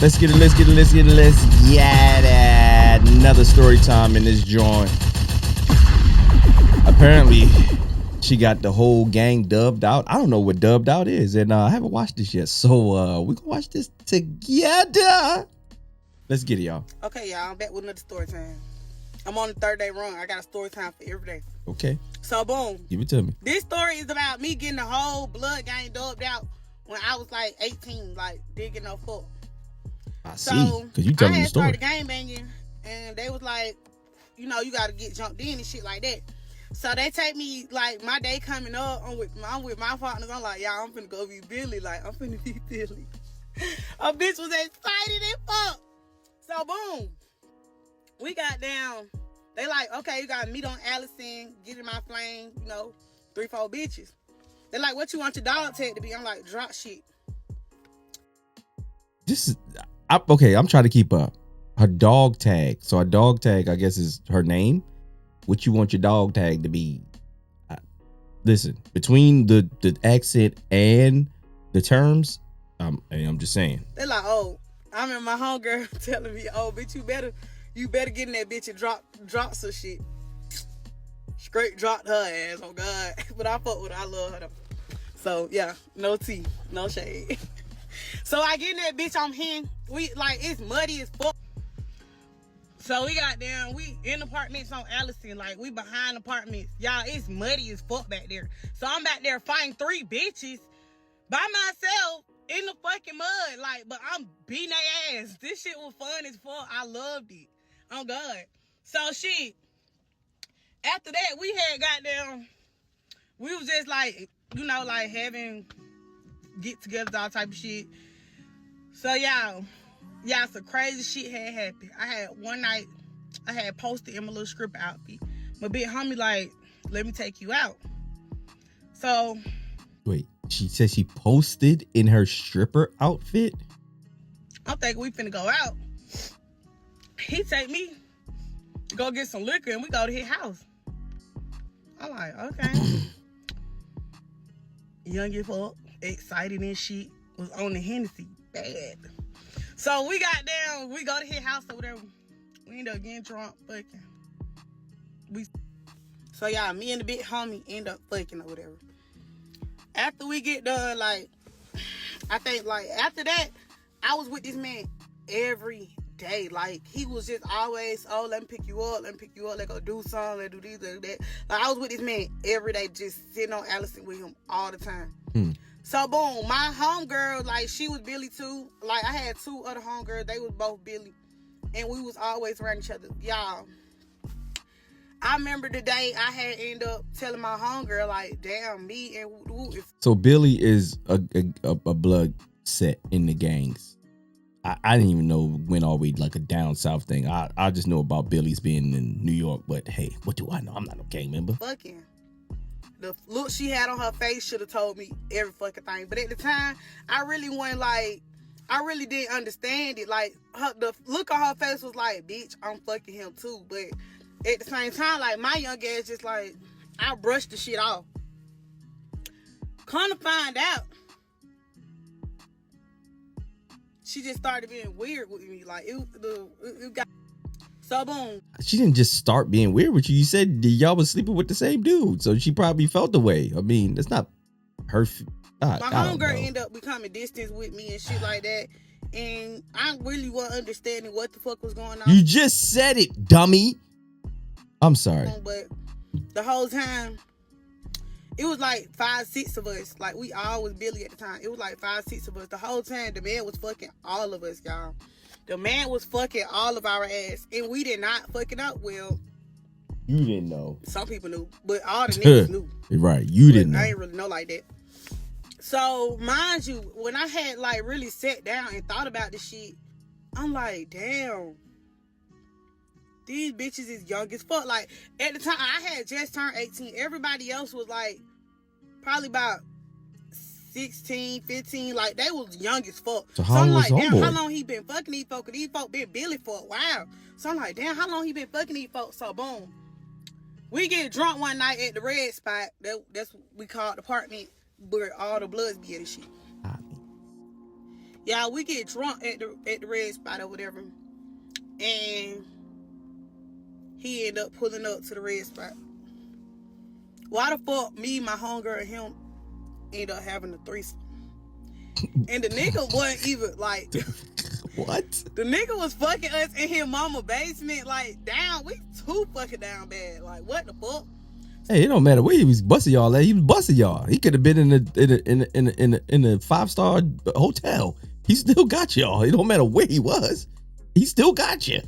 Let's get it. Another story time in this joint. Apparently, she got the whole gang dubbed out. I don't know what dubbed out is, and I haven't watched this yet. So we're gonna watch this together. Let's get it, y'all. Okay, y'all, I'm back with another story time. I'm on the third day run. I got a story time for every day. Okay. So boom. Give it to me. This story is about me getting the whole blood gang dubbed out when I was like 18, like didn't get no fuck. I see, because you telling the story. I had started gang banging, and they was like, you know, you got to get jumped in and shit like that. So they take me, like, my day coming up, I'm with my partners. I'm like, y'all, I'm finna go be Billy. Like, I'm finna be Billy. A bitch was excited and fuck. So, boom. We got down. They like, okay, you got to meet on Allison, get in my flame, you know, 3-4 bitches. They like, what you want your dog tag to be? I'm like, drop shit. This is... okay, I'm trying to keep up. Her dog tag. So a dog tag, I guess, is her name. What you want your dog tag to be? Listen, between the accent and the terms, I'm just saying. They're like, oh, I remember my homegirl telling me, oh, bitch, you better get in that bitch and drop some shit. Straight dropped her ass, oh God. But I fuck with her, I love her though. So yeah, no tea, no shade. So I get in that bitch, I'm here. We like, it's muddy as fuck. So we got down, we in apartments on Allison, like we behind apartments. Y'all, it's muddy as fuck back there. So I'm back there fighting 3 bitches by myself in the fucking mud. Like, but I'm beating their ass. This shit was fun as fuck. I loved it. Oh God. So shit. After that, we had goddamn, we was just like, you know, like having get-togethers, all type of shit. So y'all, some crazy shit had happened. I had one night, I had posted in my little stripper outfit. My big homie like, let me take you out. So. Wait, she said she posted in her stripper outfit? I'm thinking we finna go out. He take me, go get some liquor, and we go to his house. I'm like, okay. Young as fuck, excited and shit, was on the Hennessy, bad. So we got down, we go to his house or whatever. We end up getting drunk, fucking. So y'all, me and the big homie end up fucking or whatever. After we get done, like, I think, like, after that, I was with this man every day. Like, he was just always, oh, let me pick you up, let's go do something, let's do this, let's do that. Like, I was with this man every day, just sitting on Allison with him all the time. So, boom, my homegirl, like, she was Billy, too. Like, I had 2 other homegirls. They was both Billy. And we was always around each other. Y'all, I remember the day I had ended up telling my homegirl, like, damn, me and who is... So, Billy is a blood set in the gangs. I didn't even know it went all the way like a down south thing. I just know about Billy's being in New York. But, hey, what do I know? I'm not no gang member. Fucking. The look she had on her face should have told me every fucking thing. But at the time, I really wasn't like, I really didn't understand it. Like, the look on her face was like, bitch, I'm fucking him too. But at the same time, like, my young ass just like, I brushed the shit off. Come to find out, she just started being weird with me. Like, it got... So, boom. She didn't just start being weird with you. You said y'all was sleeping with the same dude. So she probably felt the way. I mean, that's not her... My homegirl ended up becoming distant with me and shit like that. And I really wasn't understanding what the fuck was going on. You just said it, dummy. I'm sorry. But the whole time, it was like 5-6 of us. Like, we all was Billy at the time. It was like 5-6 of us. The whole time, the man was fucking all of us, y'all. The man was fucking all of our ass, and we did not fucking up. Well, you didn't know. Some people knew, but all the niggas knew. Right, you didn't know. I ain't really know like that. So, mind you, when I had like really sat down and thought about this shit, I'm like, damn, these bitches is young as fuck. Like, at the time, I had just turned 18. Everybody else was like, probably about 16, 15, like they was young as fuck. So I'm like, damn, how long he been fucking these folk? These folk been Billy for a while. So I'm like, damn, how long he been fucking these folks? So boom, we get drunk one night at the red spot. That's what we call the apartment where all the bloods be at and shit. Yeah, we get drunk at the red spot or whatever, and he ended up pulling up to the red spot. Why the fuck me, my homegirl, and him ended up having a threesome? And the nigga wasn't even like what? The nigga was fucking us in his mama basement, like down. We too fucking down bad. Like what the fuck? Hey, it don't matter where he was busting y'all at. He was busting y'all. He could have been in a 5-star hotel. He still got y'all. It don't matter where he was. He still got you.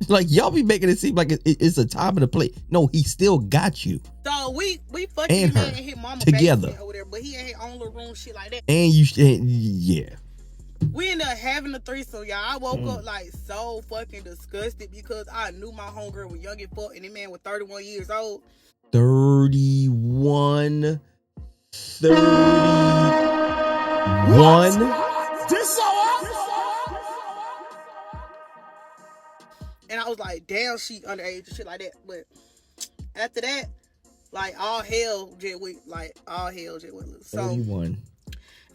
Like y'all be making it seem like it's a time and a place. No, he still got you. So we fucking and her in his mama together basement over there, but he had his own little room, shit like that. And yeah. We ended up having a threesome, y'all. I woke up like so fucking disgusted because I knew my homegirl was young as fuck and the man was 31 years old. 31. And I was like, damn, she underage and shit like that. But after that, like all hell just went loose. So 31.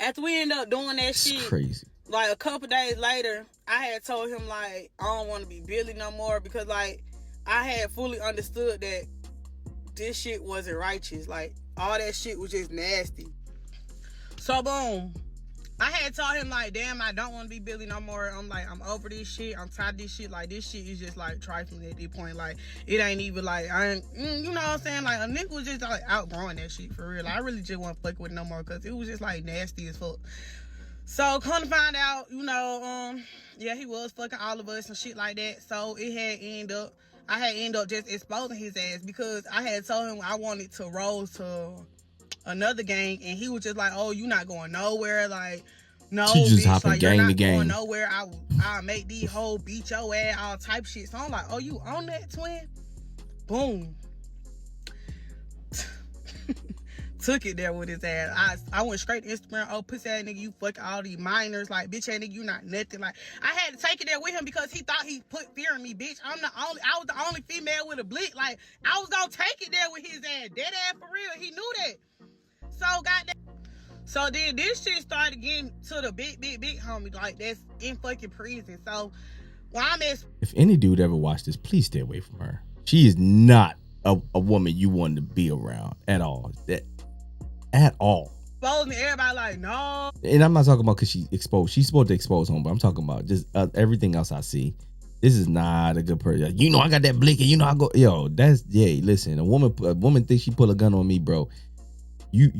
After we ended up doing that It's shit, crazy. Like a couple days later, I had told him like I don't want to be Billy no more because like I had fully understood that this shit wasn't righteous. Like all that shit was just nasty. So boom, I had told him like, damn, I don't want to be Billy no more. I'm like, I'm over this shit. I'm tired of this shit. Like this shit is just like trifling at this point. Like it ain't even like I ain't, you know what I'm saying? Like a nigga was just like outgrowing that shit for real. Like, I really just wasn't fucking with it no more because it was just like nasty as fuck. So come to find out, you know, yeah, he was fucking all of us and shit like that. So I had ended up just exposing his ass because I had told him I wanted to roll to another gang, and he was just like, "Oh, you not going nowhere." Like, no, she just bitch, hopping like gang you're to not gang. going nowhere. I'll make these whole beat your ass, all type shit. So I'm like, "Oh, you on that, twin?" Boom. Took it there with his ass. I went straight to Instagram. Oh, pussy ass nigga, you fuck all these minors. Like, bitch ass nigga, you not nothing. Like, I had to take it there with him because he thought he put fear in me, bitch. I was the only female with a blick. Like, I was gonna take it there with his ass. Dead ass for real. He knew that. So, goddamn. So then this shit started getting to the big homie. Like, that's in fucking prison. So, if any dude ever watched this, please stay away from her. She is not a woman you want to be around at all. At all. Exposing everybody like, no. And I'm not talking about because she exposed. She's supposed to expose home, but I'm talking about just everything else I see. This is not a good person. You know I got that blick, and you know I go. Yo, that's listen, a woman thinks she pull a gun on me, bro. You.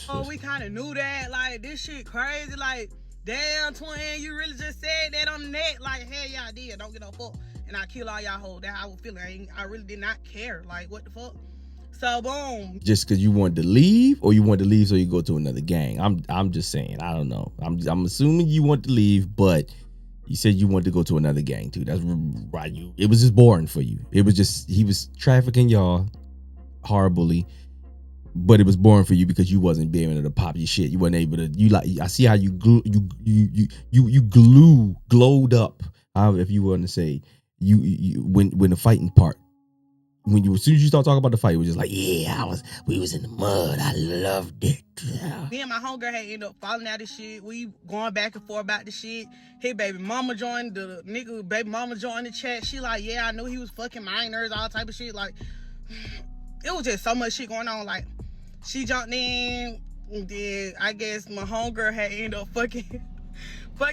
Oh, we kind of knew that. Like this shit crazy. Like, damn, twin, you really just said that on the net. Like, hell yeah, I did. Don't get no fuck. And I kill all y'all hoes. That how I was feeling. I really did not care. Like, what the fuck? So boom. Just because you wanted to leave, or you wanted to leave so you go to another gang. I'm just saying. I don't know. I'm assuming you want to leave, but you said you wanted to go to another gang too. That's right. It was just boring for you. It was just he was trafficking y'all horribly, but it was boring for you because you wasn't being able to pop your shit. You wasn't able to. You like. I see how you glowed up. If you want to say you when the fighting part. As soon as you start talking about the fight, it was just like, yeah, we was in the mud. I loved it. Me and my homegirl had ended up falling out of shit. We going back and forth about the shit. His baby mama joined the nigga. Baby mama joined the chat. She like, yeah, I knew he was fucking minors, all type of shit. Like, it was just so much shit going on. Like, she jumped in. And then I guess my homegirl had ended up fucking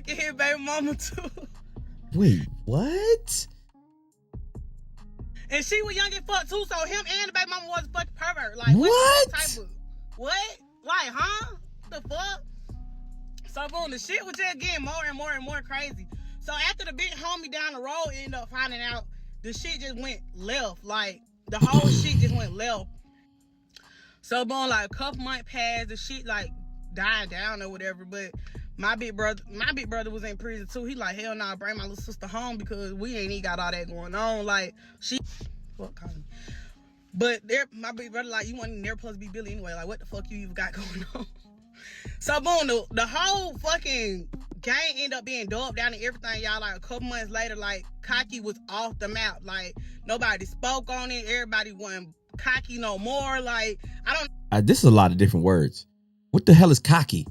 his baby mama too. Wait, what? And she was young as fuck too, so him and the baby mama was a fucking pervert. Like, what? Type of, what? Like, huh? The fuck? So boom, the shit was just getting more and more and more crazy. So after the big homie down the road ended up finding out, the shit just went left. Like, the whole shit just went left. So boom, like a couple months passed, the shit like died down or whatever, but my big brother was in prison too. He like, hell nah, bring my little sister home because we ain't even got all that going on. Like, but my big brother like, you wasn't never supposed to be Billy anyway. Like, what the fuck you even got going on? So boom, the whole fucking gang ended up being dubbed down and everything, y'all. Like a couple months later, like Cocky was off the map. Like nobody spoke on it. Everybody wasn't Cocky no more. Like, I don't. This is a lot of different words. What the hell is Cocky?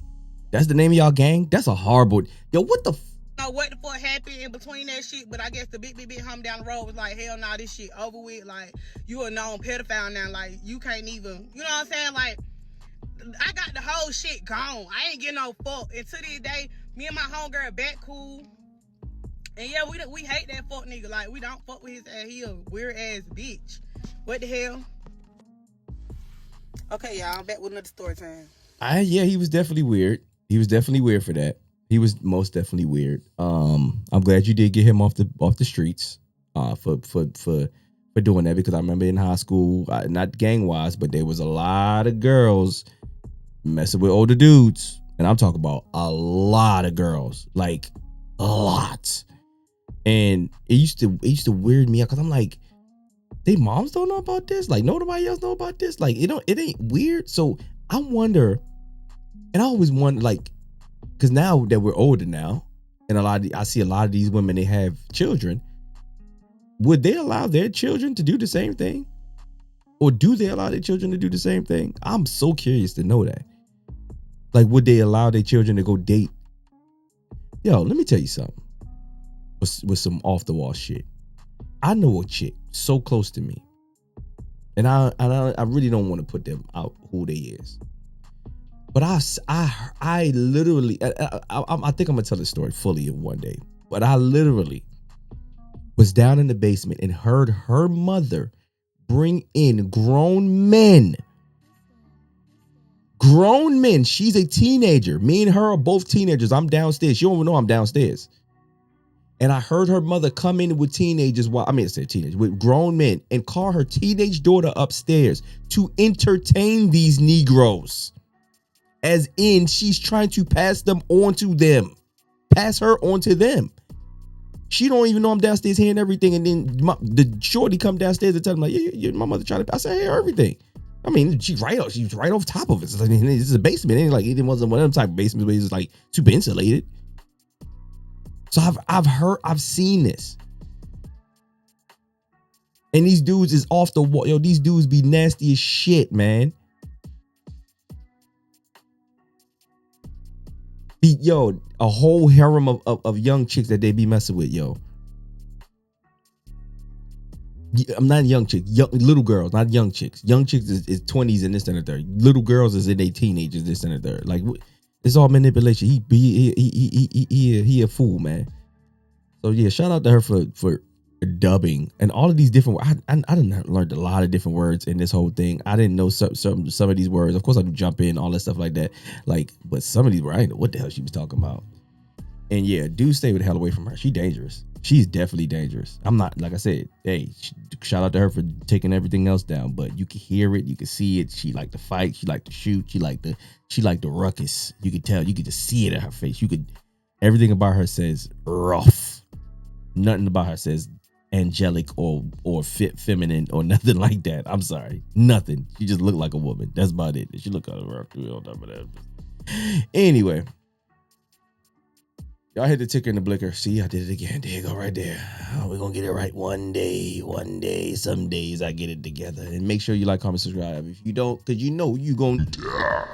That's the name of y'all gang? That's a horrible. Yo, what the? Know what the fuck happened in between that shit, but I guess the big hum down the road was like, hell nah, this shit over with. Like, you a known pedophile now. Like, you can't even, you know what I'm saying? Like, I got the whole shit gone. I ain't getting no fuck. And to this day, me and my homegirl back cool. And yeah, we hate that fuck nigga. Like, we don't fuck with his ass. He a weird ass bitch. What the hell? Okay, y'all, I'm back with another story time. Yeah, he was definitely weird. He was definitely weird for that. He was most definitely weird. I'm glad you did get him off the streets. For doing that, because I remember in high school, not gang wise, but there was a lot of girls messing with older dudes, and I'm talking about a lot of girls, like a lot. And it used to weird me out, because I'm like, they moms don't know about this, like nobody else know about this, like it ain't weird. So I wonder, and I always wonder, like, because now that we're older now, and I see a lot of these women, they have children. Would they allow their children to do the same thing? Or do they allow their children to do the same thing? I'm so curious to know that. Like, would they allow their children to go date? Yo, let me tell you something. With some off the wall shit. I know a chick so close to me, and I really don't want to put them out who they is. But I literally, I think I'm gonna tell this story fully in one day. But I literally was down in the basement and heard her mother bring in grown men. Grown men. She's a teenager. Me and her are both teenagers. I'm downstairs. She don't even know I'm downstairs. And I heard her mother come in with teenagers, with grown men, and call her teenage daughter upstairs to entertain these Negroes. As in, she's trying to pass her on to them. She don't even know I'm downstairs hearing everything. And then the shorty come downstairs and tell me, like, yeah, my mother trying to, I said, I hear everything. I mean, she's right off top of it. So, I mean, this is a basement. It ain't like, it wasn't one of them type of basements where it's like super insulated. So I've seen this. And these dudes is off the wall. Yo, these dudes be nasty as shit, man. A whole harem of young chicks that they be messing with, yo. I'm not young chicks, little girls, not young chicks. Young chicks is 20s and this and the third. Little girls is in their teenagers, this and the third. Like, it's all manipulation. He a fool, man. So yeah, shout out to her for dubbing and all of these different. I didn't learned a lot of different words in this whole thing. I didn't know some of these words. Of course, I do jump in all that stuff like that. Like, but some of these words, I didn't know what the hell she was talking about. And yeah, do stay the hell away from her. She's dangerous. She's definitely dangerous. I'm not, like I said, hey, shout out to her for taking everything else down. But you can hear it, you can see it. She like to fight. She like to shoot. She like the ruckus. You could tell. You could just see it in her face. Everything about her says rough. Nothing about her says angelic or feminine or nothing like that. I'm sorry, nothing. She just looked like a woman. That's about it. She looked kind of rough on top of that. Anyway. Y'all hit the ticker and the blicker. See, I did it again. There you go, right there. We're going to get it right one day. One day. Some days I get it together. And make sure you like, comment, subscribe. If you don't, because you know you're going to...